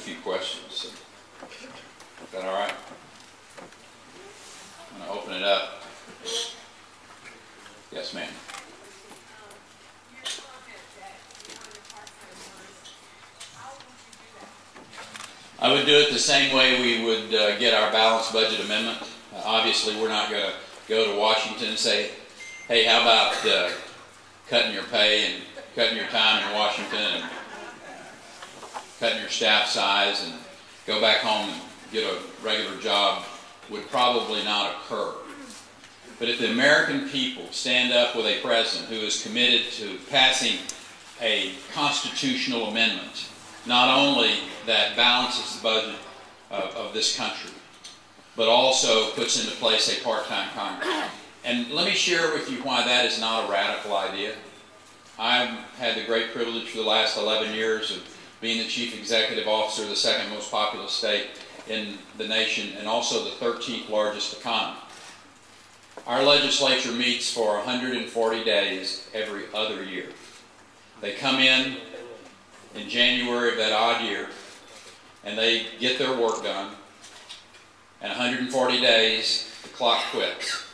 few questions. So, is that all right? I'm going to open it up. Yes, ma'am. I would do it the same way we would get our balanced budget amendment. Obviously, we're not going to go to Washington and say, hey, how about cutting your pay and cutting your time in Washington and cutting your staff size and go back home and get a regular job would probably not occur. But if the American people stand up with a president who is committed to passing a constitutional amendment, not only that balances the budget of this country, but also puts into place a part-time Congress. And let me share with you why that is not a radical idea. I've had the great privilege for the last 11 years of being the chief executive officer of the second most populous state in the nation and also the 13th largest economy. Our legislature meets for 140 days every other year. They come in January of that odd year, and they get their work done, and 140 days, the clock quits.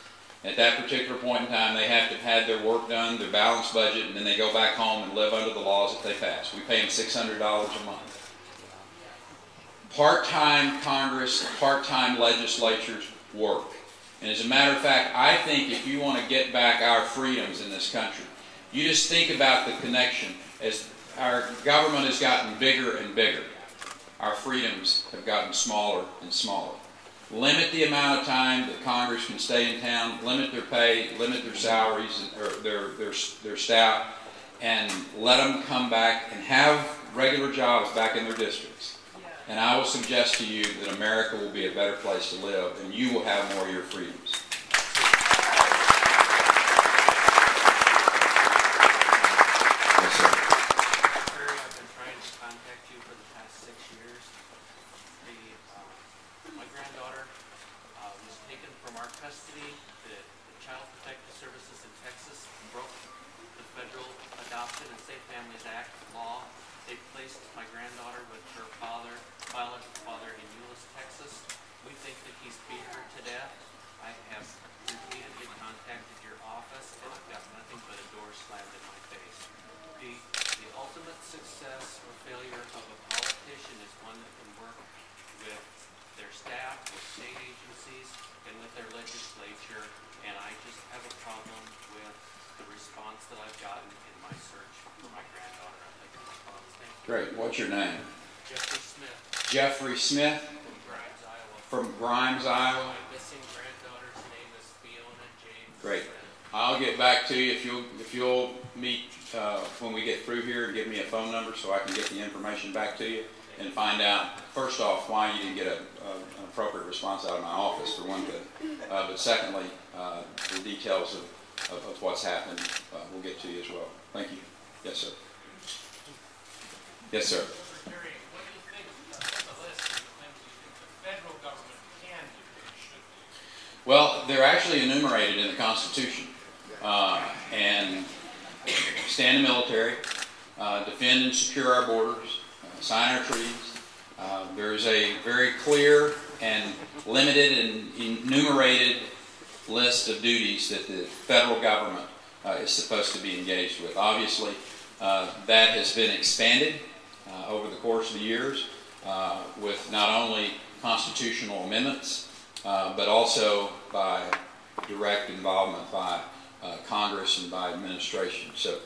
At that particular point in time, they have to have had their work done, their balanced budget, and then they go back home and live under the laws that they pass. We pay them $600 a month. Part-time Congress, part-time legislatures work. And as a matter of fact, I think if you want to get back our freedoms in this country, you just think about the connection. As our government has gotten bigger and bigger, our freedoms have gotten smaller and smaller. Limit the amount of time that Congress can stay in town, limit their pay, limit their salaries, or their staff, and let them come back and have regular jobs back in their districts. And I will suggest to you that America will be a better place to live, and you will have more of your freedoms. Yes, sir. I've been trying to contact you for the past 6 years. My granddaughter was taken from our custody. The Child Protective Services in Texas broke the federal Adoption and Safe Families Act law. They placed my granddaughter with her biological father in Euless, Texas. We think that he's beat her to death. I have repeatedly contacted your office, and I've got nothing but a door slammed in my face. The ultimate success or failure of a politician is one that can work with their staff, with state agencies, and with their legislature, and I just have a problem with the response that I've gotten in my search for my granddaughter. I'd like a response. Thank you. Great. What's your name? Jeffrey Smith. Jeffrey Smith? From Grimes, Iowa. From Grimes, Iowa? My missing granddaughter's name is Fiona James. Great. I'll get back to you if you'll meet when we get through here and give me a phone number so I can get the information back to you and find out, first off, why you didn't get an appropriate response out of my office, for one thing. But secondly, the details of what's happened we'll get to you as well. Thank you. Yes, sir. Yes, sir. Well, they're actually enumerated in the Constitution. And stand the military, defend and secure our borders, sign our treaties. There's a very clear and limited and enumerated list of duties that the federal government is supposed to be engaged with. Obviously, that has been expanded over the course of the years with not only constitutional amendments, but also by direct involvement by Congress and by administration. So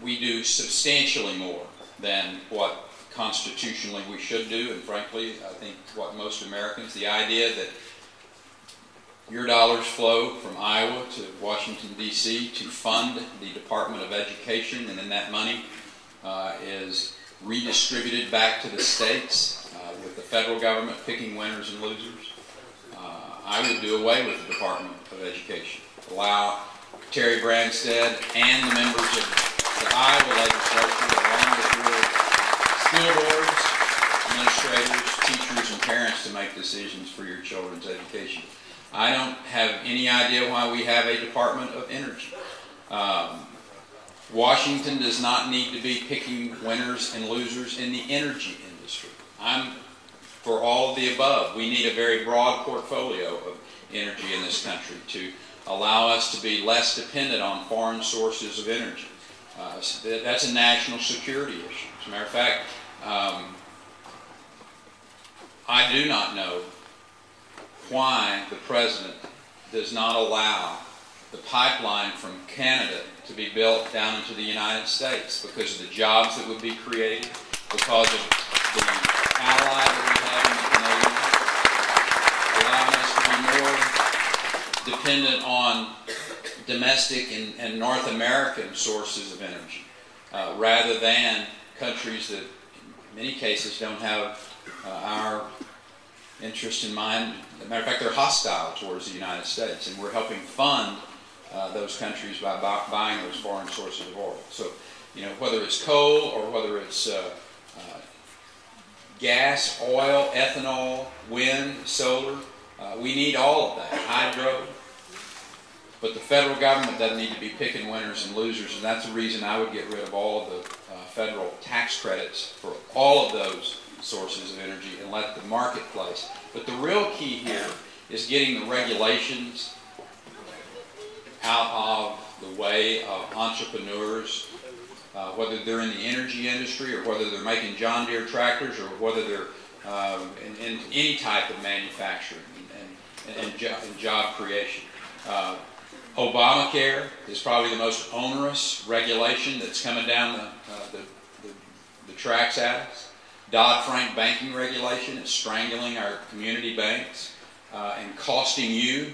we do substantially more than what constitutionally we should do, and frankly, I think what most Americans, the idea that your dollars flow from Iowa to Washington, D.C. to fund the Department of Education, and then that money is redistributed back to the states with the federal government picking winners and losers. I would do away with the Department of Education. Allow Terry Branstad and the members of the Iowa legislature, along with your school boards, administrators, teachers, and parents, to make decisions for your children's education. I don't have any idea why we have a Department of Energy. Washington does not need to be picking winners and losers in the energy industry. I'm for all of the above. We need a very broad portfolio of energy in this country to allow us to be less dependent on foreign sources of energy. That's a national security issue. As a matter of fact, I do not know why the President does not allow the pipeline from Canada to be built down into the United States, because of the jobs that would be created, because of the ally that we have in the Canadians, allowing us to be more dependent on domestic and North American sources of energy, rather than countries that in many cases don't have our interest in mind. As a matter of fact, they're hostile towards the United States, and we're helping fund those countries by buying those foreign sources of oil. So, whether it's coal or whether it's gas, oil, ethanol, wind, solar, we need all of that, hydro. But the federal government doesn't need to be picking winners and losers, and that's the reason I would get rid of all of the federal tax credits for all of those sources of energy and let the marketplace. But the real key here is getting the regulations out of the way of entrepreneurs, whether they're in the energy industry or whether they're making John Deere tractors or whether they're in any type of manufacturing and job creation. Obamacare is probably the most onerous regulation that's coming down the tracks at us. Dodd-Frank banking regulation is strangling our community banks and costing you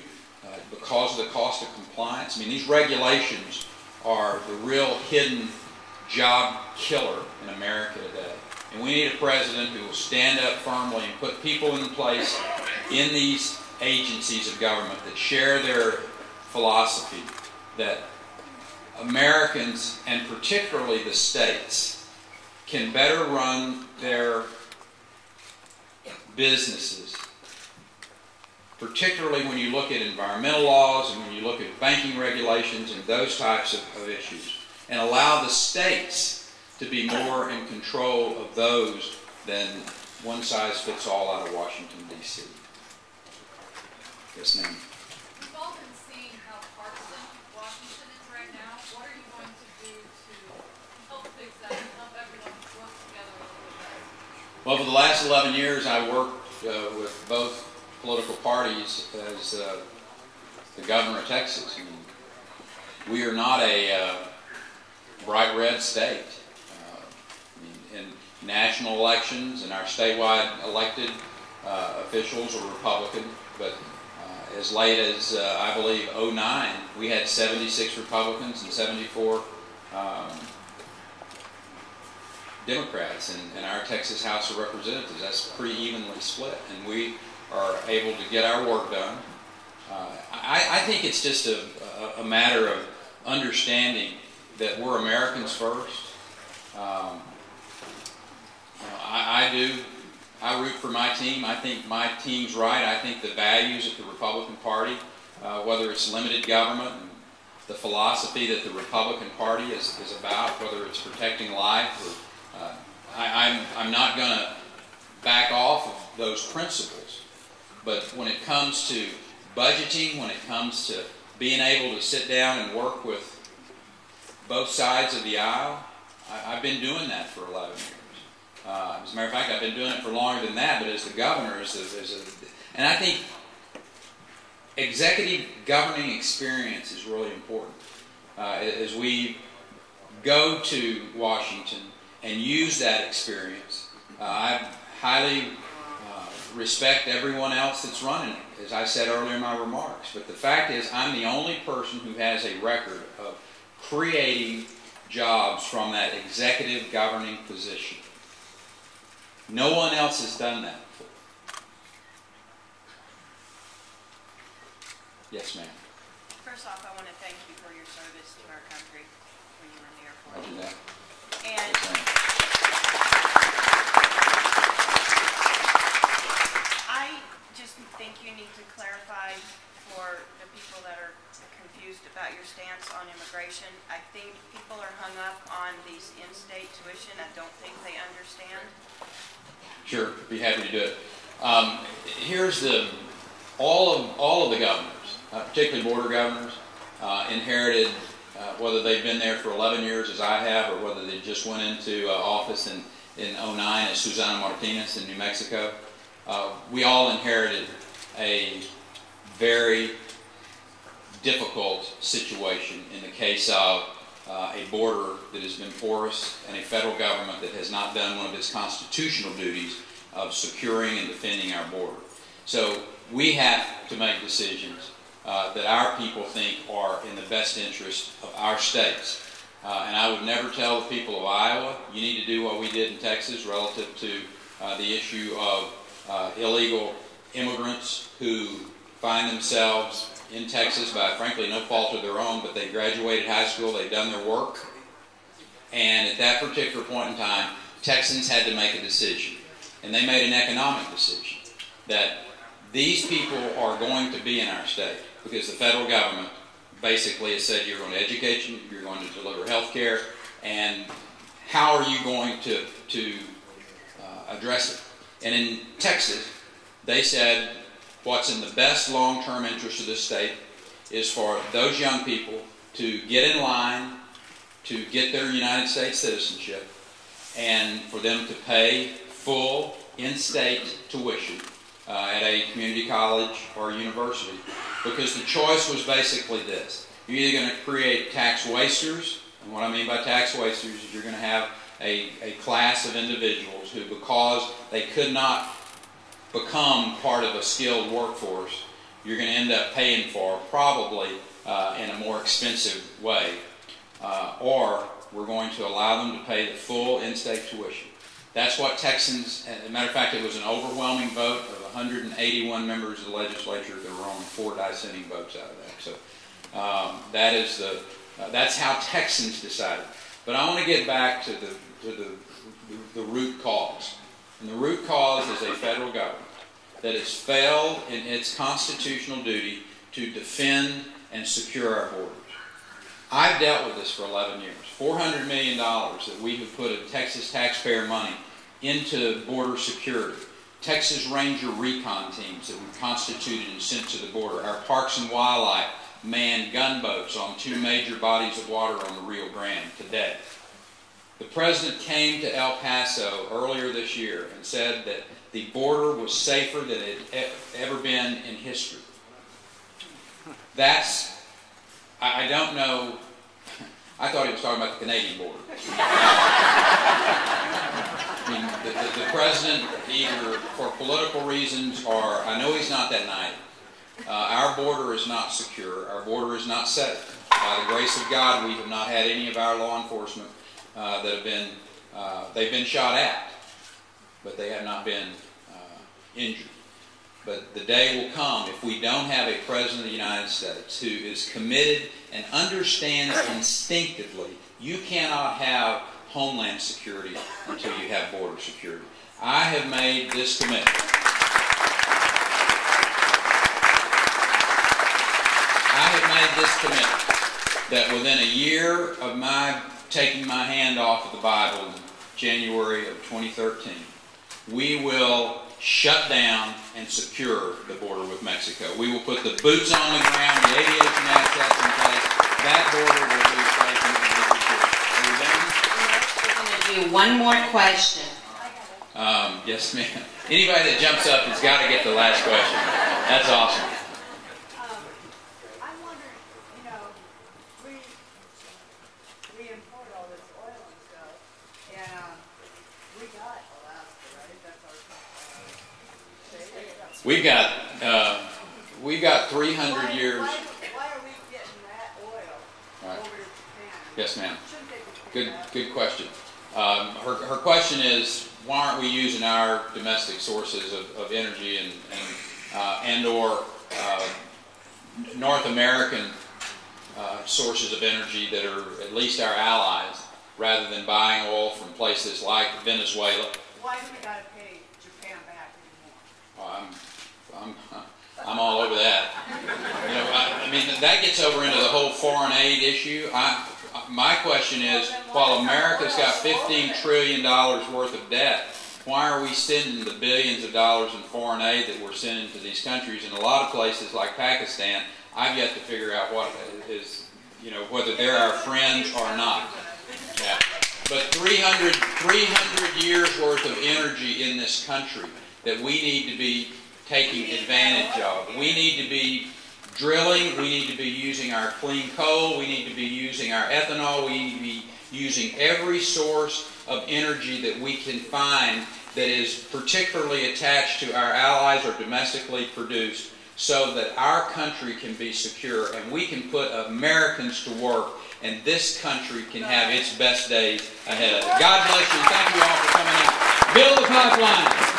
because of the cost of compliance. I mean, these regulations are the real hidden job killer in America today. And we need a president who will stand up firmly and put people in place in these agencies of government that share their philosophy, that Americans, and particularly the states, can better run their businesses, particularly when you look at environmental laws and when you look at banking regulations and those types of issues, and allow the states to be more in control of those than one size fits all out of Washington, D.C. Yes, ma'am. We've all been seeing how partisan Washington is right now. What are you going to do to help fix that and help everyone work together a little bit better? Well, for the last 11 years, I worked with both political parties as the governor of Texas. I mean, we are not a bright red state. In national elections and our statewide elected officials are Republican, but as late as, I believe, 2009, we had 76 Republicans and 74 Democrats in our Texas House of Representatives. That's pretty evenly split, and we are able to get our work done. I think it's just a matter of understanding that we're Americans first. I root for my team. I think my team's right. I think the values of the Republican Party, whether it's limited government and the philosophy that the Republican Party is about, whether it's protecting life, or, I'm not going to back off of those principles. But when it comes to budgeting, when it comes to being able to sit down and work with both sides of the aisle, I've been doing that for 11 years. As a matter of fact, I've been doing it for longer than that, but as the governor, and I think executive governing experience is really important. As we go to Washington and use that experience, I highly respect everyone else that's running it, as I said earlier in my remarks. But the fact is, I'm the only person who has a record of creating jobs from that executive governing position. No one else has done that before. Yes, ma'am. First off, I want to thank you for your service to our country when you were in the Air Force. Roger that. And I just think you need to clarify for the people that are confused about your stance on immigration. I think people are hung up on these in-state tuition. I don't think they understand Sure, be happy to do it. Here's all of the governors, particularly border governors, inherited, whether they've been there for 11 years as I have, or whether they just went into office in '09 as Susana Martinez in New Mexico. We all inherited a very difficult situation in the case of a border that has been porous and a federal government that has not done one of its constitutional duties of securing and defending our border. So we have to make decisions that our people think are in the best interest of our states. And I would never tell the people of Iowa, you need to do what we did in Texas relative to the issue of illegal immigrants who find themselves in Texas by, frankly, no fault of their own, but they graduated high school, they've done their work, and at that particular point in time, Texans had to make a decision. And they made an economic decision that these people are going to be in our state because the federal government basically has said you're going to educate them, you're going to deliver health care, and how are you going to address it? And in Texas, they said what's in the best long-term interest of this state is for those young people to get in line to get their United States citizenship and for them to pay full in-state tuition at a community college or university, because the choice was basically this. You're either going to create tax wasters, and what I mean by tax wasters is you're going to have a class of individuals who, because they could not become part of a skilled workforce, you're going to end up paying for probably in a more expensive way, or we're going to allow them to pay the full in-state tuition. That's what Texans, as a matter of fact, it was an overwhelming vote of 181 members of the legislature. There were only 4 dissenting votes out of that. So that's how Texans decided. But I want to get back to the root cause. And the root cause is a federal government that has failed in its constitutional duty to defend and secure our borders. I've dealt with this for 11 years. $400 million that we have put of Texas taxpayer money into border security. Texas Ranger recon teams that we've constituted and sent to the border. Our Parks and Wildlife manned gunboats on 2 major bodies of water on the Rio Grande today. The President came to El Paso earlier this year and said that the border was safer than it had ever been in history. I don't know, I thought he was talking about the Canadian border. I mean, the President, either for political reasons or, I know he's not that naive. Our border is not secure. Our border is not safe. By the grace of God, we have not had any of our law enforcement that have been, they've been shot at, but they have not been injured. But the day will come if we don't have a President of the United States who is committed and understands instinctively you cannot have homeland security until you have border security. I have made this commitment. That within a year of my taking my hand off of the Bible in January of 2013, we will shut down and secure the border with Mexico. We will put the boots on the ground, the aviation assets in place. That border will be safe and will be secure. Are we done? We're going to do one more question. Yes, ma'am. Anybody that jumps up has got to get the last question. That's awesome. I'm wondering, you know, we import all this oil and stuff, and we got Alaska, right? That's our state. We've got 300 years. Why are we getting that oil over to Japan? Yes, ma'am. Shouldn't they be Good question. Her question is, why aren't we using our domestic sources of energy and or North American sources of energy that are at least our allies, rather than buying oil from places like Venezuela? Why do we got to pay Japan back anymore? I'm all over that. You know, I mean, that gets over into the whole foreign aid issue. My question is, while America's got $15 trillion worth of debt, why are we sending the billions of dollars in foreign aid that we're sending to these countries? In a lot of places like Pakistan, I've yet to figure out what is, whether they're our friends or not. Yeah. But 300 years worth of energy in this country that we need to be taking advantage of. We need to be drilling, we need to be using our clean coal, we need to be using our ethanol, we need to be using every source of energy that we can find that is particularly attached to our allies or domestically produced, so that our country can be secure and we can put Americans to work, and this country can have its best days ahead. God bless you. Thank you all for coming in. Build the pipeline.